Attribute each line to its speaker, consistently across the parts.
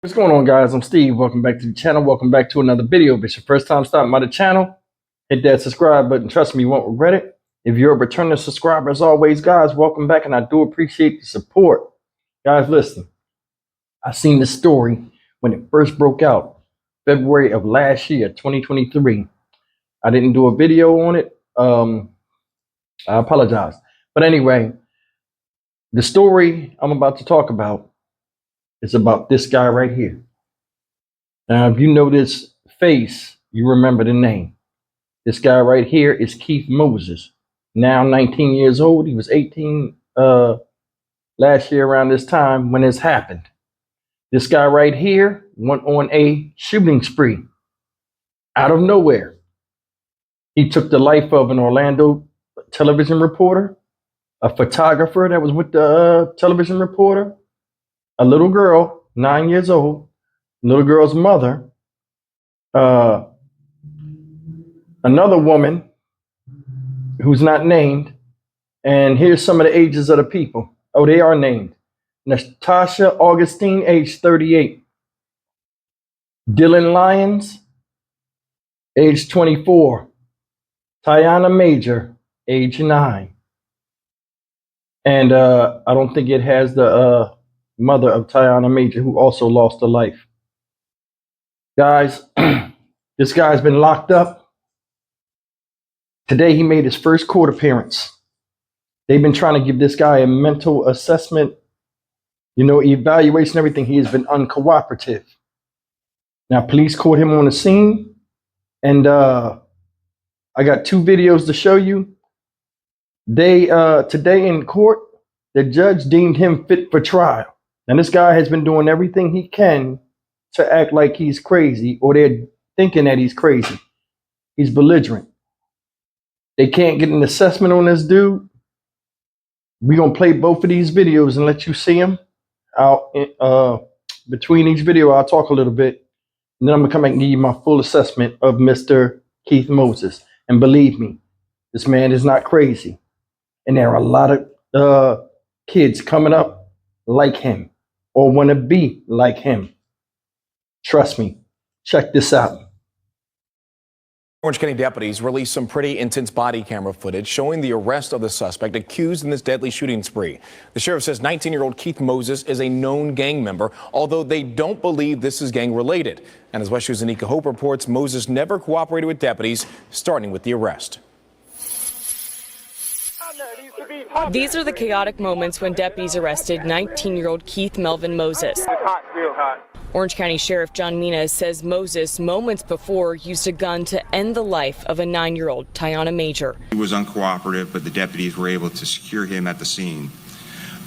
Speaker 1: What's going on, guys? I'm Steve. Welcome back to the channel. Welcome back to another video. If it's your first time stopping by the channel, hit that subscribe button. Trust me, you won't regret it. If you're a returning subscriber, as always, guys, welcome back, and I do appreciate the support. Guys, listen, I seen this story when it first broke out, February of last year, 2023. I didn't do a video on it. I apologize. But anyway, the story I'm about to talk about is about this guy right here. Now, if you know this face, you remember the name. This guy right here is Keith Moses, now 19 years old. He was 18 last year around this time when this happened. This guy right here went on a shooting spree out of nowhere. He took the life of an Orlando television reporter, a photographer that was with the television reporter, a little girl, 9 years old, little girl's mother, another woman who's not named, and here's some of the ages of the people. Oh, they are named. Natasha Augustine, age 38. Dylan Lyons, age 24. Tiana Major, age 9. And I don't think it has the mother of Tiana Major, who also lost her life. Guys, this guy's been locked up. Today he made his first court appearance. They've been trying to give this guy a mental assessment, evaluation, everything. He has been uncooperative. Now, police caught him on the scene, and I got two videos to show you. They today in court, the judge deemed him fit for trial. And this guy has been doing everything he can to act like he's crazy, or they're thinking that he's crazy. He's belligerent. They can't get an assessment on this dude. We're going to play both of these videos and let you see him. Between each video, I'll talk a little bit. And then I'm going to come back and give you my full assessment of Mr. Keith Moses. And believe me, this man is not crazy. And there are a lot of kids coming up like him or want to be like him. Trust me. Check this out.
Speaker 2: Orange County deputies released some pretty intense body camera footage showing the arrest of the suspect accused in this deadly shooting spree. The sheriff says 19-year-old Keith Moses is a known gang member, although they don't believe this is gang related. And as West News' Anika Hope reports, Moses never cooperated with deputies, starting with the arrest.
Speaker 3: These are the chaotic moments when deputies arrested 19-year-old Keith Melvin Moses.
Speaker 4: It's hot, real hot.
Speaker 3: Orange County Sheriff John Menas says Moses, moments before, used a gun to end the life of a 9-year-old, Tiana Major.
Speaker 5: He was uncooperative, but the deputies were able to secure him at the scene.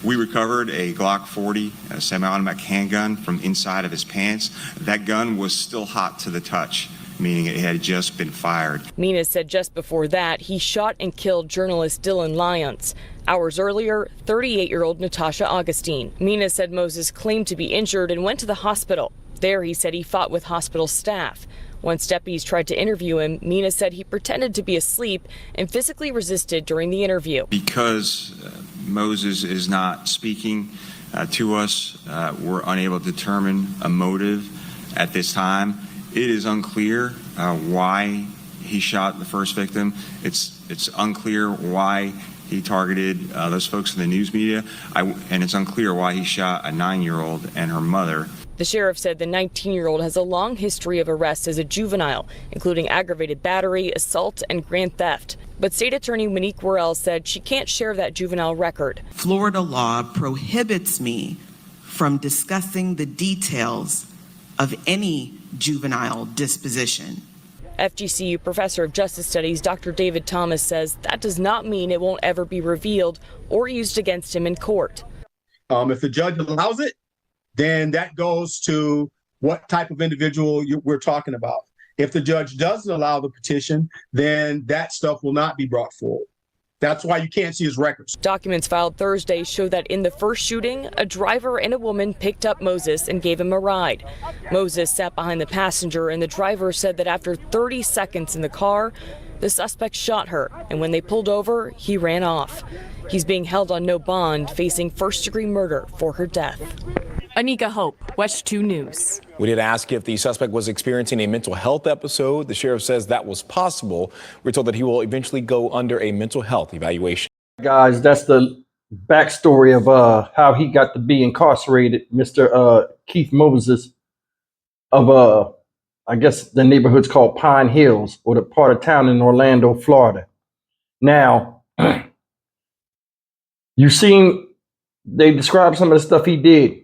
Speaker 5: We recovered a Glock 40, a semi-automatic handgun from inside of his pants. That gun was still hot to the touch, meaning it had just been fired.
Speaker 3: Menas said just before that, he shot and killed journalist Dylan Lyons. Hours earlier, 38-year-old Natasha Augustine. Menas said Moses claimed to be injured and went to the hospital. There, he said he fought with hospital staff. Once deputies tried to interview him, Menas said he pretended to be asleep and physically resisted during the interview.
Speaker 5: Because Moses is not speaking to us, we're unable to determine a motive at this time. It is unclear why he shot the first victim. It's unclear why he targeted those folks in the news media, and it's unclear why he shot a 9-year-old and her mother.
Speaker 3: The sheriff said the 19-year-old has a long history of arrests as a juvenile, including aggravated battery, assault, and grand theft. But State Attorney Monique Worrell said she can't share that juvenile record.
Speaker 6: Florida law prohibits me from discussing the details of any juvenile disposition.
Speaker 3: FGCU Professor of Justice Studies Dr. David Thomas says that does not mean it won't ever be revealed or used against him in court.
Speaker 7: If the judge allows it, then that goes to what type of individual we're talking about. If the judge doesn't allow the petition, then that stuff will not be brought forward. That's why you can't see his records.
Speaker 3: Documents filed Thursday show that in the first shooting, a driver and a woman picked up Moses and gave him a ride. Moses sat behind the passenger, and the driver said that after 30 seconds in the car, the suspect shot her, and when they pulled over, he ran off. He's being held on no bond, facing first-degree murder for her death. Anika Hope, West 2 News.
Speaker 2: We did ask if the suspect was experiencing a mental health episode. The sheriff says that was possible. We're told that he will eventually go under a mental health evaluation.
Speaker 1: Guys, that's the backstory of how he got to be incarcerated, Mr. Keith Moses of I guess the neighborhood's called Pine Hills, or the part of town in Orlando, Florida. Now, you've seen they describe some of the stuff he did.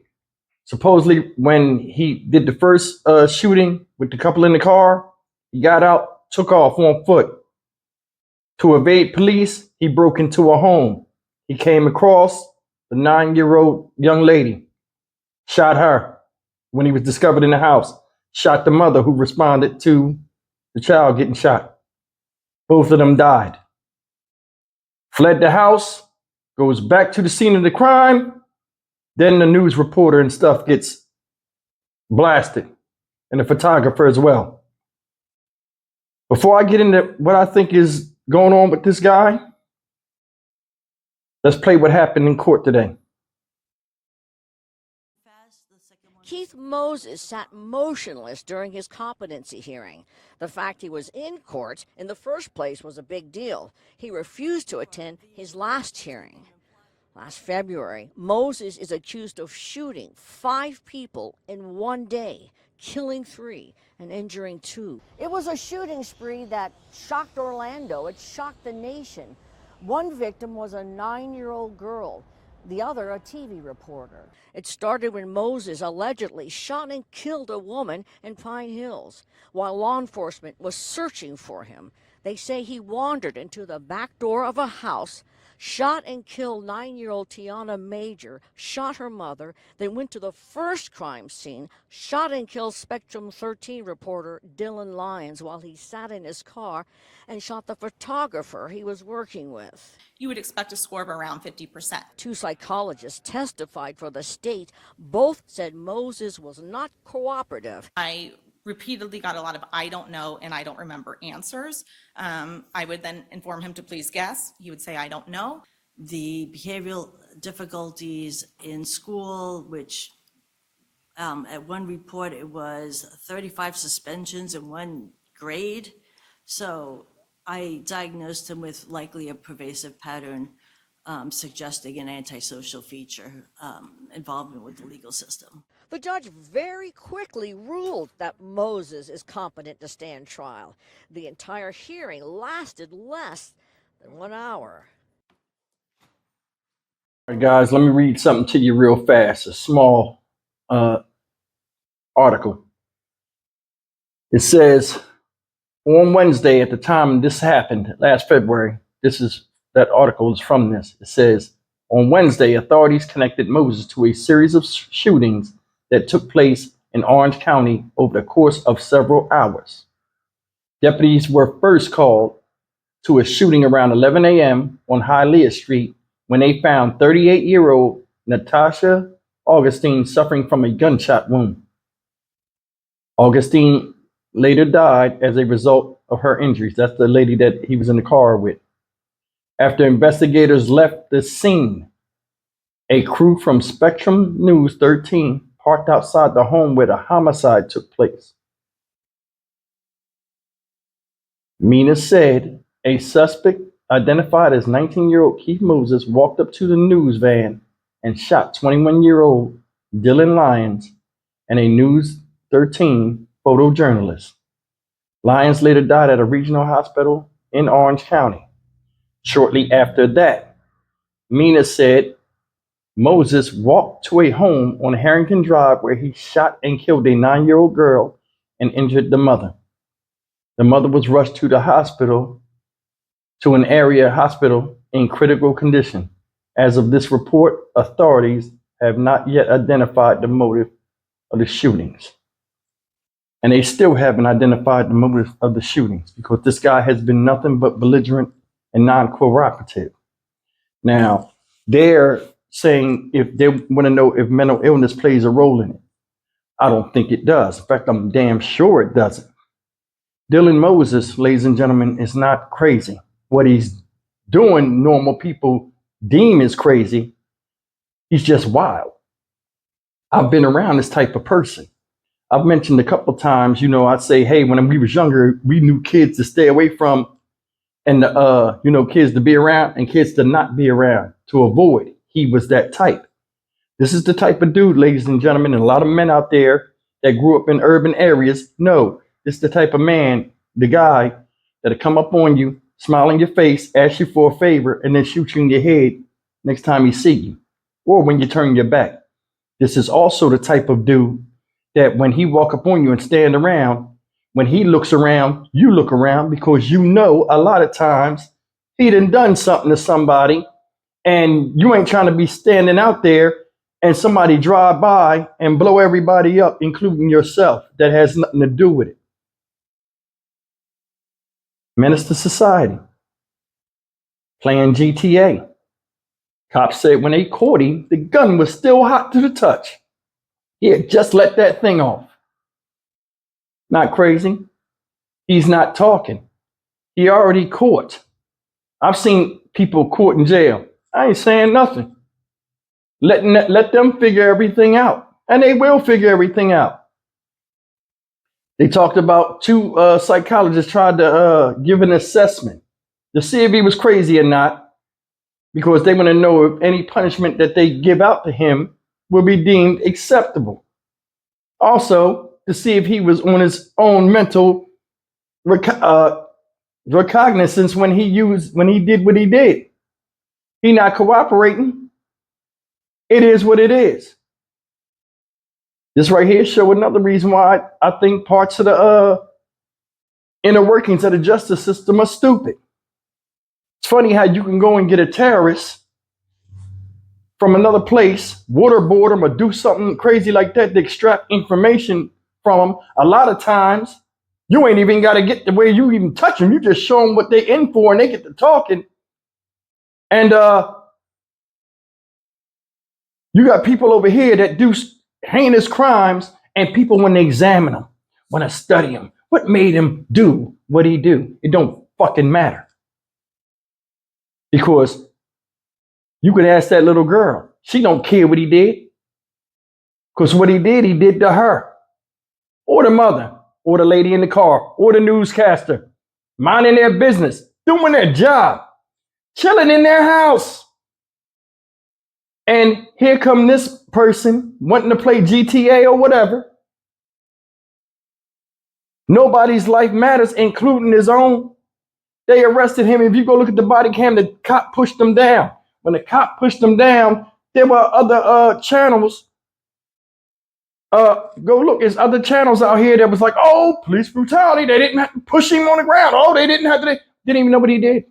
Speaker 1: Supposedly, when he did the first shooting with the couple in the car, he got out, took off on foot. To evade police, he broke into a home. He came across the 9-year-old young lady, shot her when he was discovered in the house, shot the mother who responded to the child getting shot. Both of them died. Fled the house, goes back to the scene of the crime. Then the news reporter and stuff gets blasted, and the photographer as well. Before I get into what I think is going on with this guy, let's play what happened in court today.
Speaker 4: Keith Moses sat motionless during his competency hearing. The fact he was in court in the first place was a big deal. He refused to attend his last hearing. Last February, Moses is accused of shooting 5 people in one day, killing 3 and injuring 2. It was a shooting spree that shocked Orlando. It shocked the nation. One victim was a 9-year-old girl, the other a TV reporter. It started when Moses allegedly shot and killed a woman in Pine Hills. While law enforcement was searching for him, they say he wandered into the back door of a house, shot and killed 9-year-old Tiana Major, shot her mother, then went to the first crime scene, shot and killed Spectrum 13 reporter Dylan Lyons while he sat in his car, and shot the photographer he was working with.
Speaker 8: You would expect a score of around 50%.
Speaker 4: 2 psychologists testified for the state. Both said Moses was not cooperative.
Speaker 8: I repeatedly got a lot of I don't know and I don't remember answers. I would then inform him to please guess. He would say I don't know.
Speaker 9: The behavioral difficulties in school, which at one report it was 35 suspensions in one grade. So I diagnosed him with likely a pervasive pattern suggesting an antisocial feature, involvement with the legal system.
Speaker 4: The judge very quickly ruled that Moses is competent to stand trial. The entire hearing lasted less than 1 hour.
Speaker 1: All right, guys, let me read something to you real fast, a small article. It says, on Wednesday, at the time this happened, last February, that article is from this. It says, on Wednesday, authorities connected Moses to a series of shootings that took place in Orange County over the course of several hours. Deputies were first called to a shooting around 11 a.m. on Hialeah Street when they found 38-year-old Natasha Augustine suffering from a gunshot wound. Augustine later died as a result of her injuries. That's the lady that he was in the car with. After investigators left the scene, a crew from Spectrum News 13 parked outside the home where the homicide took place. Mina said a suspect identified as 19-year-old Keith Moses walked up to the news van and shot 21-year-old Dylan Lyons and a News 13 photojournalist. Lyons later died at a regional hospital in Orange County. Shortly after that, Mina said Moses walked to a home on Harrington Drive where he shot and killed a 9-year-old girl and injured the mother. The mother was rushed to an area hospital in critical condition. As of this report, authorities have not yet identified the motive of the shootings. And they still haven't identified the motive of the shootings because this guy has been nothing but belligerent and non-cooperative. Now, they're saying if they want to know if mental illness plays a role in it. I don't think it does. In fact, I'm damn sure it doesn't. Dylan Moses, ladies and gentlemen, is not crazy. What he's doing, normal people deem is crazy. He's just wild. I've been around this type of person. I've mentioned a couple of times, I'd say, hey, when we was younger, we knew kids to stay away from and, kids to be around and kids to not be around to avoid. He was that type. This is the type of dude, ladies and gentlemen, and a lot of men out there that grew up in urban areas know this is the type of man, the guy that'll come up on you, smile in your face, ask you for a favor, and then shoot you in your head next time he see you or when you turn your back. This is also the type of dude that when he walk up on you and stand around, when he looks around, you look around because a lot of times he done something to somebody and you ain't trying to be standing out there and somebody drive by and blow everybody up, including yourself. That has nothing to do with it. Menace to society. Playing GTA. Cops said when they caught him, the gun was still hot to the touch. He had just let that thing off. Not crazy. He's not talking. He already caught. I've seen people caught in jail. I ain't saying nothing. Let them figure everything out. And they will figure everything out. They talked about two psychologists tried to give an assessment to see if he was crazy or not, because they want to know if any punishment that they give out to him will be deemed acceptable. Also, to see if he was on his own mental recognizance when he did what he did. He not cooperating. It is what it is. This right here show another reason why I think parts of the inner workings of the justice system are stupid. It's funny how you can go and get a terrorist from another place, waterboard them, or do something crazy like that to extract information from them. A lot of times, you ain't even got to get the way you even touch them. You just show them what they in for, and they get to talking. And you got people over here that do heinous crimes, and people, when they examine them, want to study him. What made him do what he do? It don't fucking matter. Because you could ask that little girl. She don't care what he did. Because what he did to her. Or the mother. Or the lady in the car. Or the newscaster. Minding their business. Doing their job. Chilling in their house. And here come this person wanting to play GTA or whatever. Nobody's life matters, including his own. They arrested him. If you go look at the body cam, the cop pushed him down. When the cop pushed him down, there were other channels. Go look, there's other channels out here that was like, oh, police brutality. They didn't have to push him on the ground. Oh, they didn't even know what he did.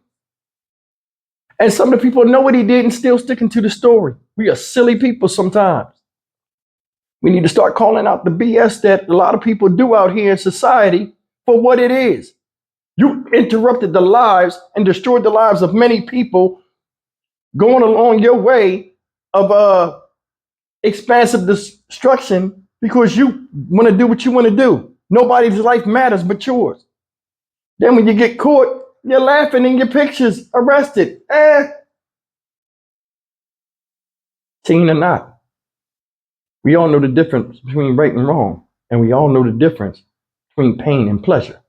Speaker 1: And some of the people know what he did and still sticking to the story. We are silly people sometimes. We need to start calling out the BS that a lot of people do out here in society for what it is. You interrupted the lives and destroyed the lives of many people going along your way of expansive destruction because you want to do what you want to do. Nobody's life matters but yours. Then when you get caught, you're laughing in your pictures, arrested. Seen or not. We all know the difference between right and wrong, and we all know the difference between pain and pleasure.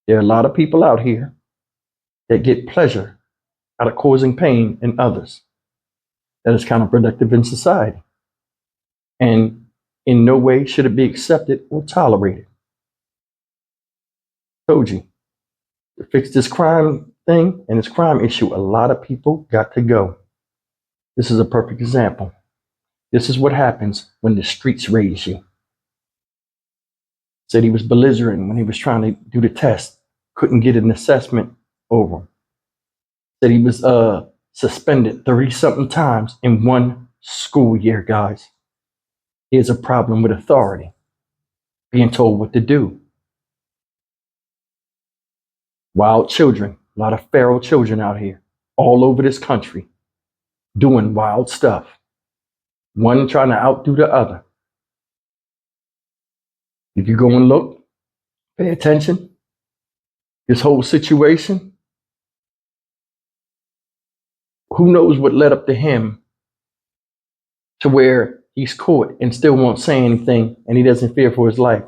Speaker 1: There are a lot of people out here that get pleasure out of causing pain in others. That is counterproductive in society. And in no way should it be accepted or tolerated. Told you, to fix this crime thing and this crime issue, a lot of people got to go. This is a perfect example. This is what happens when the streets raise you. Said he was belligerent when he was trying to do the test. Couldn't get an assessment over him. Said he was suspended 30-something times in one school year, guys. Here's a problem with authority. Being told what to do. Wild children, a lot of feral children out here, all over this country, doing wild stuff. One trying to outdo the other. If you go and look, pay attention, this whole situation, who knows what led up to him to where he's caught and still won't say anything, and he doesn't fear for his life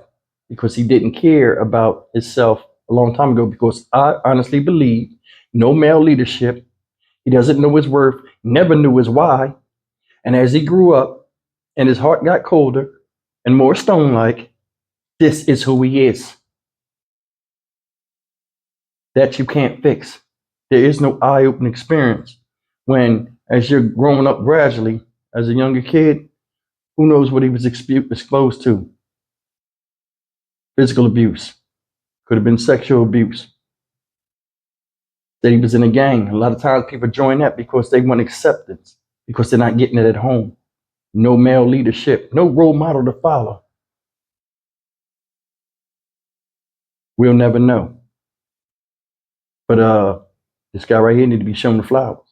Speaker 1: because he didn't care about himself a long time ago. Because I honestly believe no male leadership. He doesn't know his worth, never knew his why. And as he grew up and his heart got colder and more stone-like, this is who he is. That you can't fix. There is no eye-opening experience when, as you're growing up gradually, as a younger kid, who knows what he was exposed to? Physical abuse. Could have been sexual abuse. That he was in a gang. A lot of times people join that because they want acceptance, because they're not getting it at home. No male leadership, no role model to follow. We'll never know. But this guy right here need to be shown the flowers.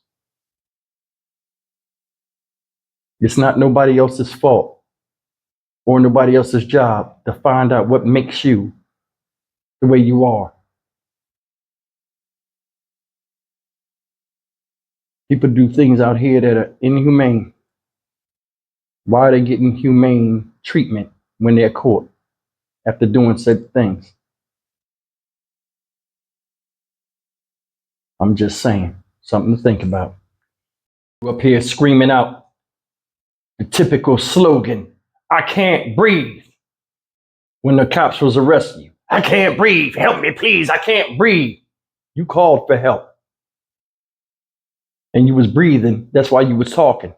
Speaker 1: It's not nobody else's fault or nobody else's job to find out what makes you the way you are. People do things out here that are inhumane. Why are they getting humane treatment when they're caught after doing said things? I'm just saying, something to think about. Up here screaming out the typical slogan, "I can't breathe," when the cops was arresting you. "I can't breathe. Help me, please. I can't breathe." You called for help. And you was breathing. That's why you was talking.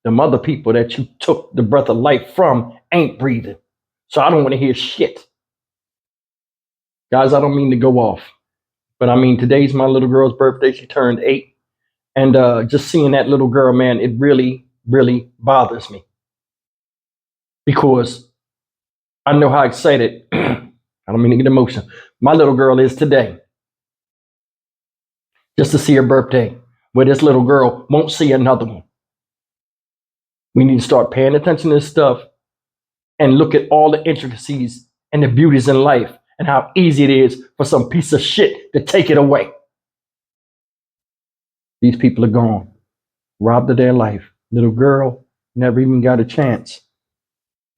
Speaker 1: Them other people that you took the breath of life from ain't breathing. So I don't want to hear shit. Guys, I don't mean to go off, but I mean, today's my little girl's birthday. She turned 8. And just seeing that little girl, man, it really, really bothers me. Because I know how excited, I don't mean to get emotional, my little girl is today. Just to see her birthday, where this little girl won't see another one. We need to start paying attention to this stuff and look at all the intricacies and the beauties in life and how easy it is for some piece of shit to take it away. These people are gone, robbed of their life. Little girl never even got a chance.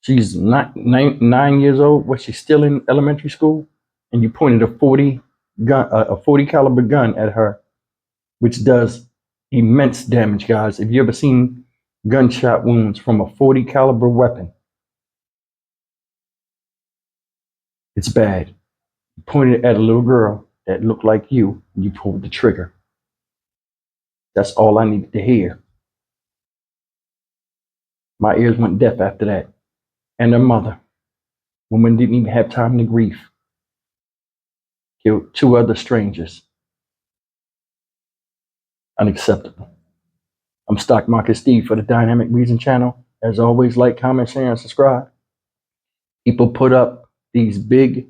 Speaker 1: She's not 9 years old. Was she still in elementary school? And you pointed a 40 caliber gun at her, which does immense damage, guys. If you ever seen gunshot wounds from a 40 caliber weapon, it's bad. You pointed at a little girl that looked like you, and you pulled the trigger. That's all I needed to hear. My ears went deaf after that. And her mother, woman didn't even have time to grieve. Killed 2 other strangers. Unacceptable. I'm Stock Market Steve for the Dynamic Reason channel. As always, like, comment, share, and subscribe. People put up these big,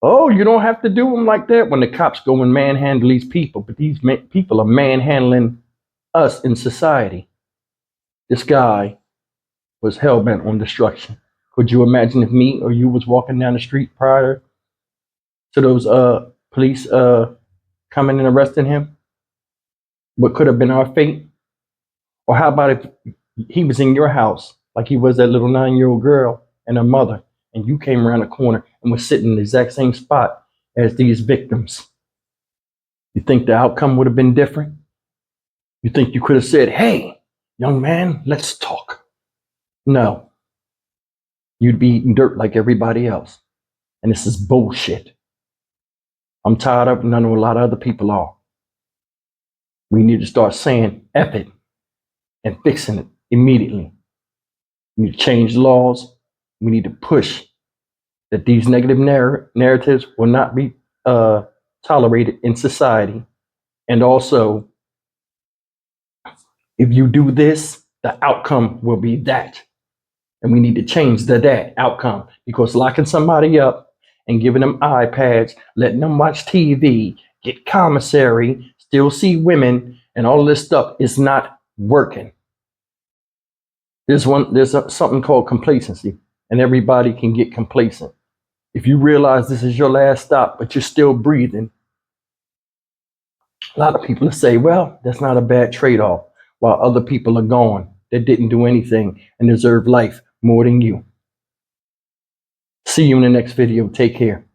Speaker 1: "Oh, you don't have to do them like that," when the cops go and manhandle these people. But these people are manhandling us in society. This guy was hell-bent on destruction. Could you imagine if me or you was walking down the street prior to those police coming and arresting him? What could have been our fate? Or how about if he was in your house, like he was that little 9-year-old girl and her mother, and you came around the corner and was sitting in the exact same spot as these victims? You think the outcome would have been different? You think you could have said, "Hey, young man, let's talk"? No. You'd be eating dirt like everybody else. And this is bullshit. I'm tired of it, and I know a lot of other people are. We need to start saying F it and fixing it immediately. We need to change the laws. We need to push that these negative narratives will not be tolerated in society. And also, if you do this, the outcome will be that. And we need to change that outcome, because locking somebody up and giving them iPads, letting them watch TV, get commissary, still see women, and all of this stuff is not working. There's something called complacency, and everybody can get complacent. If you realize this is your last stop, but you're still breathing, a lot of people say, "Well, that's not a bad trade-off," while other people are gone that didn't do anything and deserve life more than you. See you in the next video. Take care.